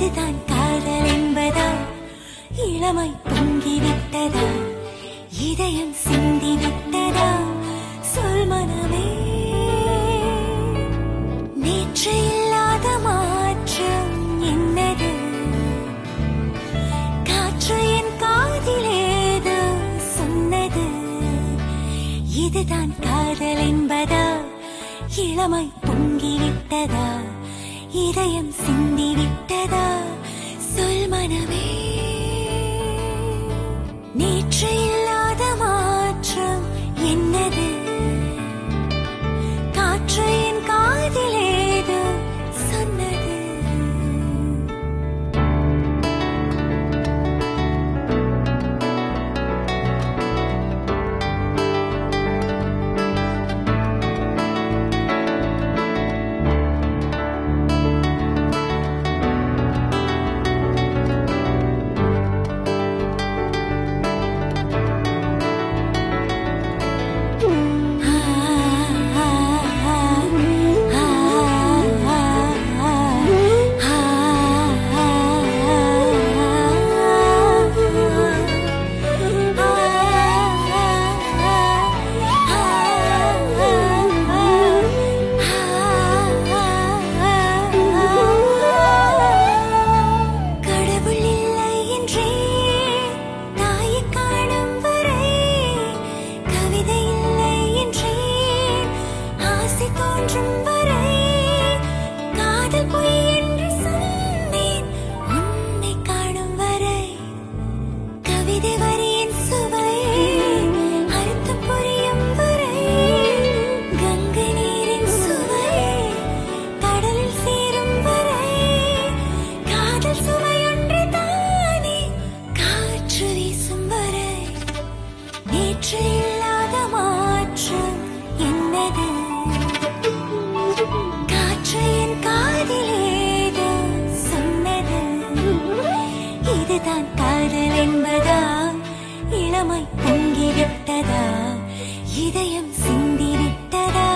இதுதான் காதல் என்பதா? இளமை பொங்கிவிட்டதா? இதயம் சிந்திவிட்டதா? சொல் மனமே. நேற்று இல்லாத மாற்றம் என்னது? காற்று என் காதிலேது சொன்னது. இதுதான் காதல் என்பதா? இளமை பொங்கிவிட்டதா? இதயம் சிந்திவிட்டதா? சொல் மனமே. நேற்று இல்லாத மாற்றம் என்னது? காற்று என் காதிலேது சொன்னது. நேற்று இல்லாத மாற்றம் என்னது? காற்று என் காதிலேது சொன்னது. இதுதான் காதல் என்பதா? இளமை பொங்கிவிட்டதா? இதயம் சிந்திவிட்டதா?